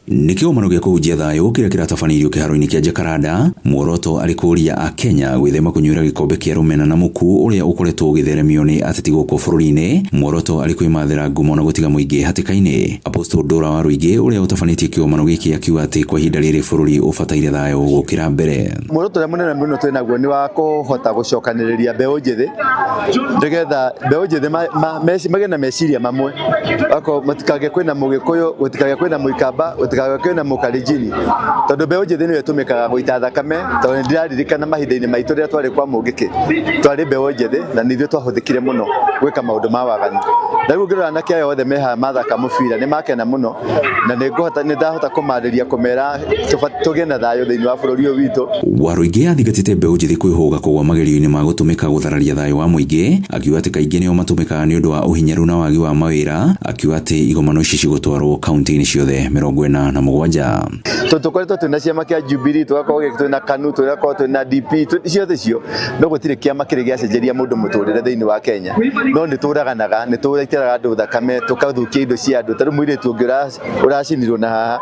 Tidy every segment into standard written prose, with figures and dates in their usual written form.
Nikio manogia kujia thayo kira kiratafanĩrio kĩharo-inĩ kĩa Jacaranda, muoroto arikuria a Kenya gwĩthema kũnyuĩra gĩkombe kĩa rũmena na mũku ũrĩa ũkoretwo ũgĩtheremio nĩ ateti gũkũ bũrũri-inĩ. Muoroto arikuimathĩra ngumo na gũtiga mũingĩ hatĩka-inĩ. Apostle Dora wa Rũingĩ ũrĩa ũtafanĩtie kĩũmano gĩkĩ akiuga atĩ kwa ihinda rĩrĩ bũrũri ũbataire thayo gũkĩra mbere. Muoroto ũrĩa mũnene mũno twĩ naguo nĩ wa kũhota gũcokanĩrĩria mbeũ njĩthĩ, nĩgetha mbeũ njĩthĩ magĩe na meciria mamwe, matikage kwĩna Mũgĩkũyũ, gũtikage kwĩna Mũikamba, gũtikage kwĩna Mũkalenjin, tondũ mbeũ njĩthĩ nĩyo ĩtũmĩkaga gũita thakame. Tondũ ndĩraririkana mahinda-inĩ maitũ rĩrĩa twarĩ kwa Mũngĩkĩ, twarĩ mbeũ njĩthĩ na nĩithuĩ twahũthĩkire mũno gwĩka maũndũ ma waganu. Na rĩu ngĩrora anake aya othe meha mathaka mũbira nĩ makena mũno, na nĩndahota kũmarĩria kũmera tũgĩe na thayũ thĩinĩ wa bũrũri ũyũ witũ. Wa Rũingĩ athingatĩte mbeũ njĩthĩ kwĩhũga kũgwa magerio-inĩ ma gũtũmĩka gũthararia thayũ wa mũingĩ, akiuga atĩ kaingĩ nĩo matũmĩkaga nĩ ũndũ wa ũhinyaru na wagi wa mawĩra, akiuga atĩ igomano ici cigũtwarwo kaunti-inĩ ciothe 47. Tũkoretwo twĩna ciama kĩa Jubilee, tũgakorwo twĩna KANU, tũgakorwo twĩna DP, ciothe cio no gũtirĩ kĩama kĩrĩ gĩacenjeria mũndũ mũtũrĩre thĩinĩ wa Kenya. No nĩtũraganaga, nĩtũraitĩraga andũ thakame, tũkathũkia indo cia andũ. Tarĩu mũirĩtu ũngĩ ũracinirwo na haha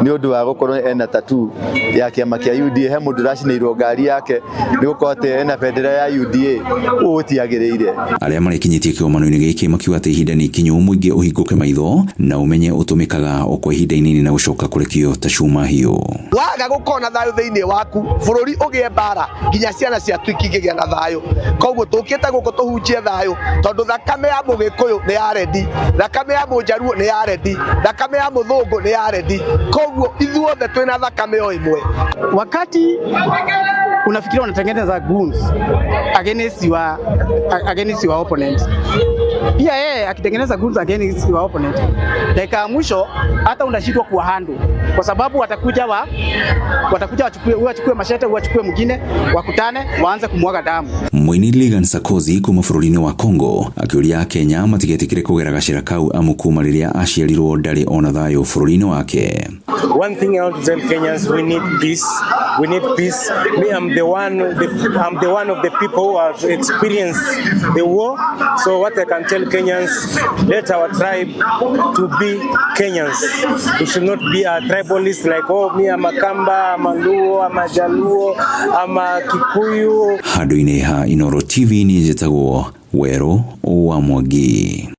nĩ ũndũ wa gũkorwo ena tattoo ya kĩama kĩa UDA. He mũndũ ũracinĩirwo ngari yake nĩ gũkorwo atĩ ena bendera ya UDA. Ũũ gũtiagĩrĩire. Arĩa marekinyĩtie kĩũmano-inĩ gĩkĩ makiuga atĩ ihinda nĩ ikinyu mũingĩ ũhingũke maitho na ũmenye ũtũmĩkaga o kwa ihinda inini na gũcoka kũrekio ta cuma hiũ. Waga gũkorwo na thayũ thĩinĩ waku, bũrũri ũgĩe mbara, nginya ciana ciatu ikĩgĩa na thayũ. Koguo tũkĩte gũkũ tũhunjie thayũ, tondũ thakame ya Mũgĩkũyũ nĩ ya rendi, thakame ya Mũjaruo nĩ ya rendi, thakame ya Mũthũngũ nĩ ya rendi. Koguo ithuothe twĩna thakame o ĩmwe. Wakati unafikiria unatengeneza goons against your opponent, pia yeye akitengeneza goons against your opponent, dakika ya mwisho hata unashindwa kuwa handle, kwa sababu watakuja wachukue mashete, wachukue mwingine, wakutane waanze kumwaga damu. Mũini Ligan Sarkozy kuma bũrũri-inĩ wa Congo akiuria Kenya matigetikire kũgera gacĩra kau amu kuma rĩrĩa aciarirwo ndarĩ ona thayũ bũrũri-inĩ wake. One thing I want to tell Kenyans, we need peace. We need peace. Me, I'm the one of the people who have experienced the war. So what I can tell Kenyans, let our tribe to be Kenyans. We should not be a tribalist like, oh, me, I'm a Kamba, I'm a Luo, I'm a Jaluo, I'm a Kikuyu. Handũ-inĩ ha Inooro TV ni njĩtagwo Werũ wa Mwangi.